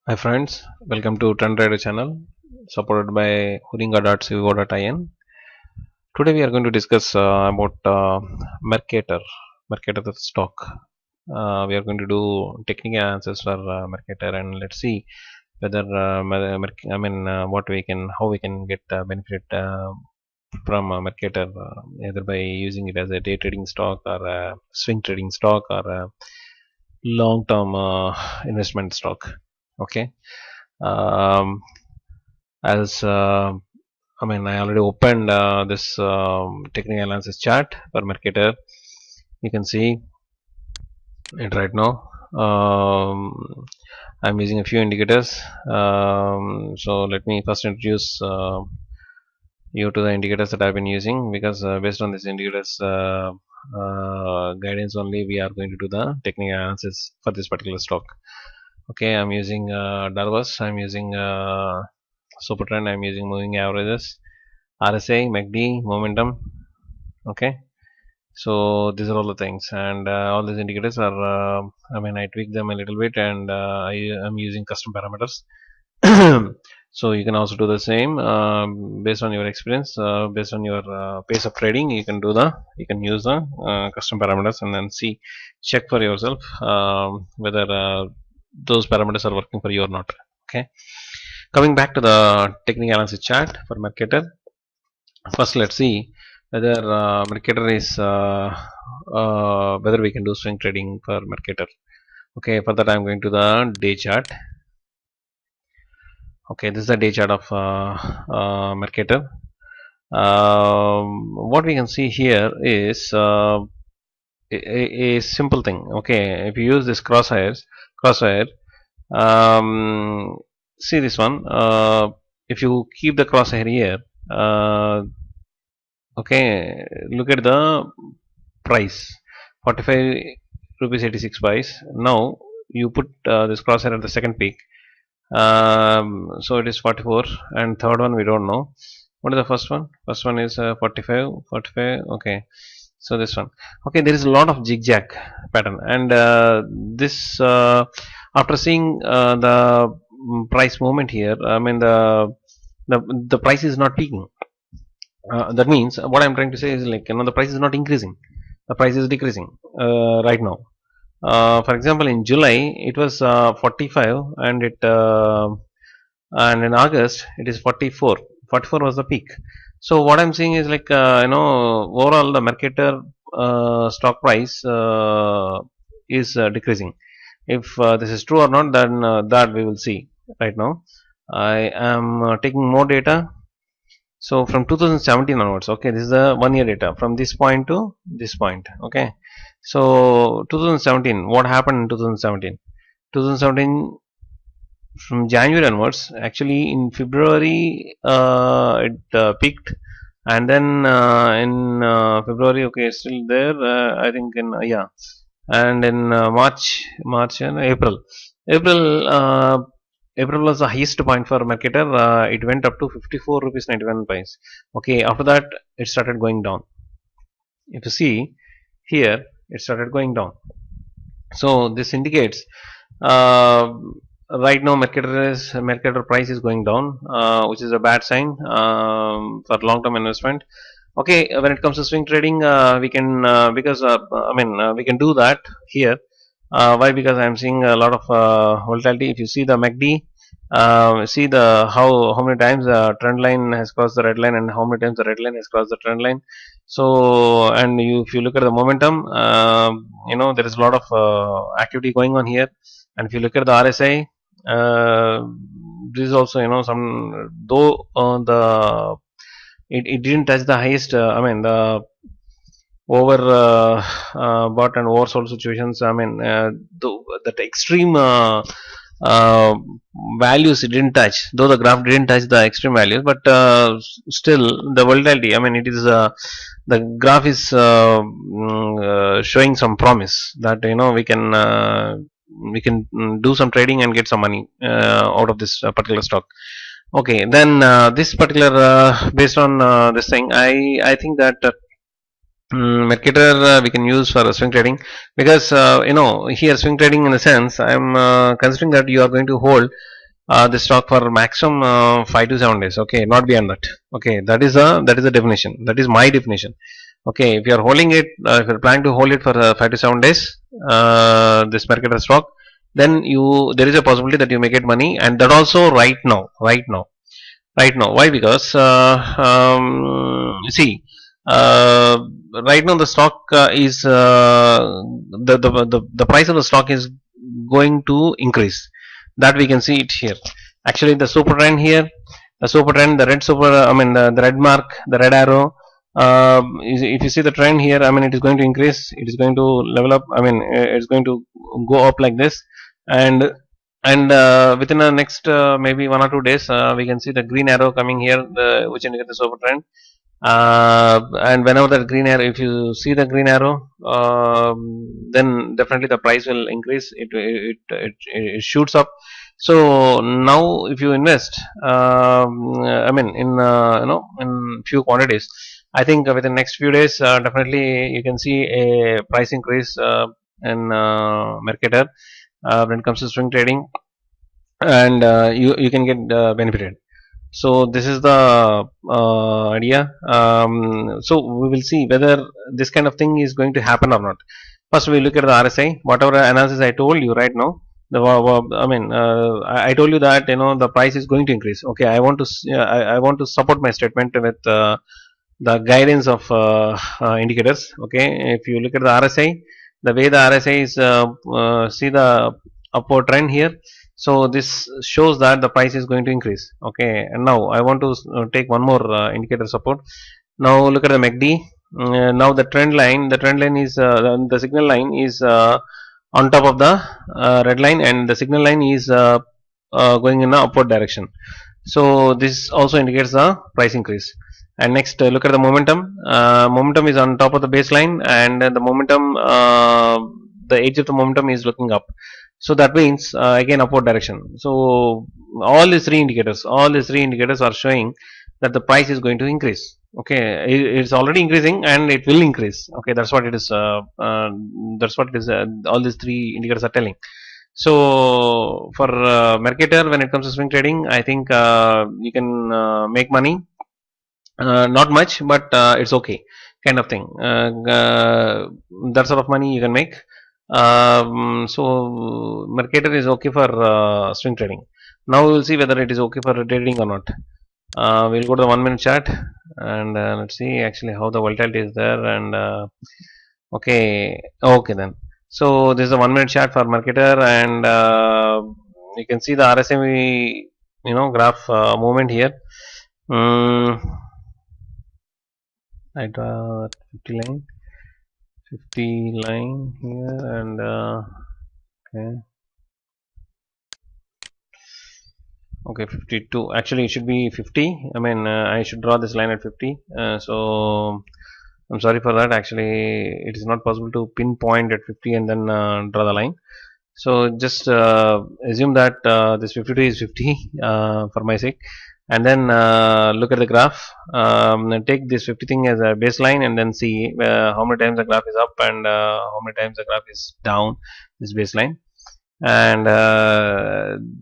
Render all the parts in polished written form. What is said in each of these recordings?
Hi friends, welcome to TRENDRIDER channel supported by huringa.co.in. Today we are going to discuss about Mercator, Mercator the stock. We are going to do technical analysis for Mercator, and let's see whether what we can, how we can get benefit from Mercator, either by using it as a day trading stock or a swing trading stock or a long term investment stock. Okay. Um, as I already opened this technical analysis chart for Mercator. You can see it right now. I'm using a few indicators. So let me first introduce you to the indicators that I've been using, because based on these indicators guidance only, we are going to do the technical analysis for this particular stock. Okay, I'm using Darvas, I'm using super trend, I'm using moving averages, RSI, MACD, momentum. Okay, so these are all the things, and all these indicators are I tweak them a little bit, and I am using custom parameters. So you can also do the same based on your experience, based on your pace of trading. You can use the custom parameters and then see, check for yourself whether those parameters are working for you or not. Okay, coming back to the technical analysis chart for Mercator. First, let's see whether Mercator is whether we can do swing trading for Mercator. Okay, for that I'm going to the day chart. Okay, this is the day chart of Mercator. What we can see here is a simple thing. Okay, if you use this crosshair, um, see this one. If you keep the crosshair here, okay, look at the price, 45 rupees 86 pice. Now you put this crosshair at the second peak. So it is 44, and third one we don't know. What is the first one? First one is 45. Okay, so this one. Okay, there is a lot of zigzag pattern, and this after seeing the price movement here, the price is not peaking. That means what I'm trying to say is, like, the price is not increasing, the price is decreasing right now. For example, in July it was 45, and it and in August it is 44. 44 was the peak. So what I'm seeing is, like, overall the Mercator stock price is decreasing. If this is true or not, then that we will see right now. I am taking more data. So from 2017 onwards, okay, this is the 1 year data from this point to this point. Okay, so 2017, what happened in 2017? 2017, from January onwards, actually in February it peaked, and then in February, okay, it's still there. I think in yeah, and in March and April was the highest point for Mercator. It went up to 54 rupees 91 pice. Okay, after that it started going down. If you see here, it started going down. So this indicates uh, right now Mercator price is going down, which is a bad sign for long term investment. Okay, when it comes to swing trading, we can because we can do that here. Why? Because I'm seeing a lot of volatility. If you see the MACD, see the how many times the trend line has crossed the red line, and how many times the red line has crossed the trend line. So, and if you look at the momentum, there is a lot of activity going on here. And if you look at the RSI, this is also, some, though it didn't touch the highest. The over bought and oversold situations. That extreme uh, values it didn't touch, though the graph didn't touch the extreme values, but still the volatility. It is the graph is showing some promise that we can do some trading and get some money out of this particular stock. Okay, then this particular based on this thing, I think that. Mercator we can use for swing trading, because here swing trading, in a sense, I'm considering that you are going to hold the stock for maximum 5 to 7 days. Okay, not beyond that. Okay, that is the definition. That is my definition. Okay, if you are holding it, if you're planning to hold it for 5 to 7 days, this Mercator stock, then there is a possibility that you may get money, and that also right now. Why? Because see, uh, right now the stock is the price of the stock is going to increase. That we can see it here. Actually, the super trend here, the super trend, the red super, I mean the red mark, the red arrow. If you see the trend here, I mean it is going to increase. It is going to level up. I mean it's going to go up like this, and within the next maybe 1 or 2 days, we can see the green arrow coming here, which indicates the super trend. And whenever that green arrow, if you see the green arrow, then definitely the price will increase. It shoots up. So now, if you invest, I mean in few quantities, I think within next few days, definitely you can see a price increase in Mercator when it comes to swing trading, and you can get benefited. So this is the idea. So we will see whether this kind of thing is going to happen or not. First, we look at the RSI. Whatever analysis I told you right now, I mean, I told you that the price is going to increase. Okay, I want to support my statement with the guidance of indicators. Okay, if you look at the RSI, the way the RSI is, see the upward trend here. So this shows that the price is going to increase. Okay, and now I want to take one more indicator support. Now look at the MACD. Now the trend line is the signal line is on top of the red line, and the signal line is going in the upward direction. So this also indicates the price increase. And next, look at the momentum. Momentum is on top of the baseline, and the momentum, the edge of the momentum is looking up. So that means again upward direction. So all these three indicators are showing that the price is going to increase. Okay, it's already increasing and it will increase. Okay, that's what it is. That's what it is. All these three indicators are telling. So for Mercator, when it comes to swing trading, I think you can make money. Not much, but it's okay, kind of thing. That sort of money you can make. So Mercator is okay for swing trading. Now we will see whether it is okay for trading or not. We'll go to the 1 minute chart, and let's see actually how the volatility is there. And okay then. So this is the 1 minute chart for Mercator, and you can see the RSI graph movement here. I draw 50 line here, and okay 52. Actually it should be 50. I mean I should draw this line at 50. So I'm sorry for that. Actually it is not possible to pinpoint at 50 and then draw the line. So just assume that this 52 is 50 for my sake, and then look at the graph. Take this 50 thing as a baseline, and then see how many times the graph is up and how many times the graph is down, this baseline. And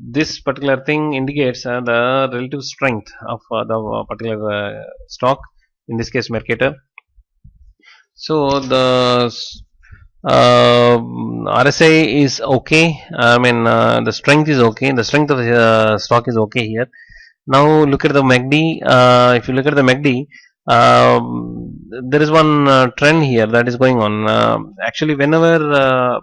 this particular thing indicates the relative strength of the particular stock, in this case Mercator. So the RSI is okay. I mean the strength is okay. The strength of the stock is okay here. Now look at the MACD. If you look at the MACD, there is one trend here that is going on. Actually, whenever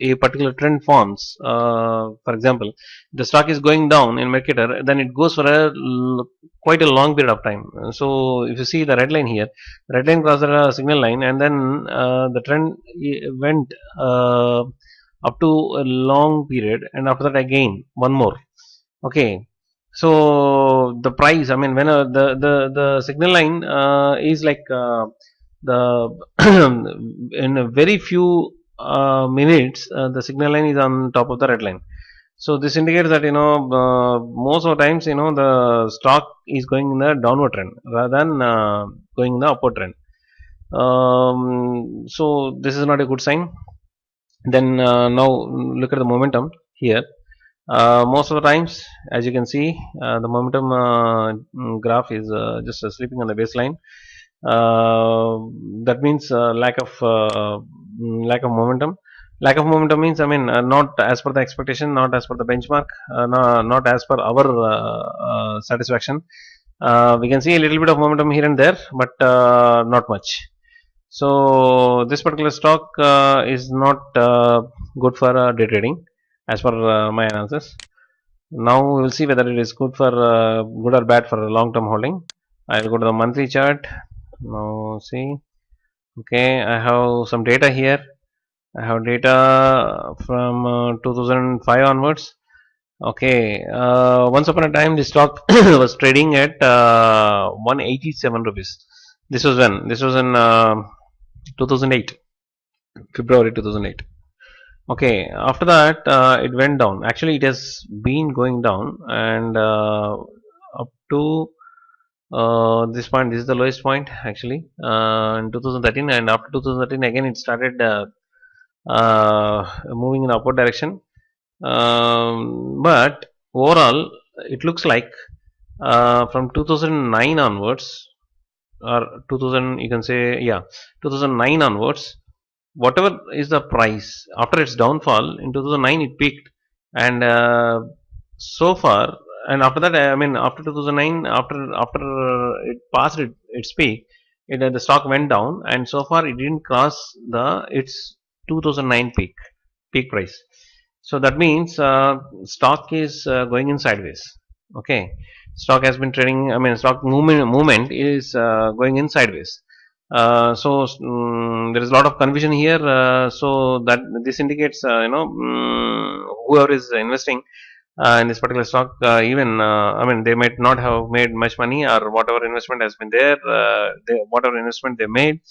a particular trend forms, for example, the stock is going down in Mercator, then it goes for quite a long period of time. So if you see the red line here, the red line crosses a signal line, and then the trend went up to a long period, and after that again one more. Okay, so the price, I mean, when the signal line is like the in a very few minutes, the signal line is on top of the red line. So this indicates that most of the times the stock is going in the downward trend rather than going in the upward trend. So this is not a good sign. Then now look at the momentum here. Most of the times, as you can see, the momentum graph is just sleeping on the baseline. That means lack of momentum. Lack of momentum means, I mean, not as per the expectation, not as per the benchmark, not as per our satisfaction. We can see a little bit of momentum here and there, but not much. So this particular stock is not good for day trading, as per my analysis. Now we will see whether it is good or bad for long term holding. I will go to the monthly chart. Now see. Okay, I have some data here. I have data from 2005 onwards. Okay, once upon a time, the stock was trading at 187 rupees. This was when? This was in 2008, February 2008. Okay, after that, it went down. Actually, it has been going down, and up to this point, this is the lowest point actually in 2013, and after 2013, again it started moving in the upward direction. But overall, it looks like from 2009 onwards, or 2000, you can say, yeah, 2009 onwards, whatever is the price after its downfall in 2009, it peaked, and so far, and after that, I mean, after 2009, after it passed its peak, the stock went down, and so far it didn't cross the its 2009 peak price. So that means stock is going in sideways. Okay, stock has been trading. I mean, stock movement is going in sideways. There is a lot of confusion here. So that this indicates, whoever is investing in this particular stock, even I mean, they might not have made much money, or whatever investment has been there, whatever investment they made,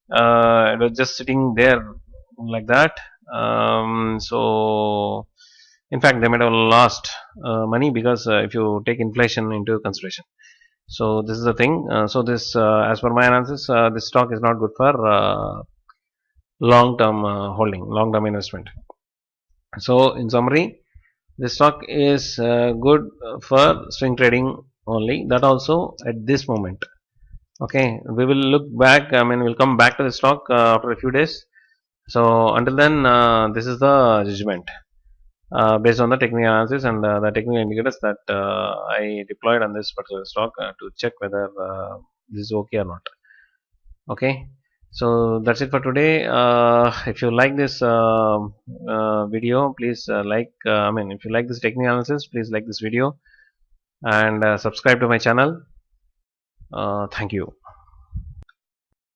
it was just sitting there like that. So in fact, they might have lost money, because if you take inflation into consideration. So this is the thing. As per my analysis, this stock is not good for long-term holding, long-term investment. So in summary, this stock is good for swing trading only. That also at this moment. Okay, we will look back. I mean, we'll come back to the stock after a few days. So until then, this is the judgment based on the technical analysis and the technical indicators that I deployed on this particular stock to check whether this is okay or not. Okay, so that's it for today. If you like this video, please I mean, if you like this technical analysis, please like this video and subscribe to my channel. Thank you.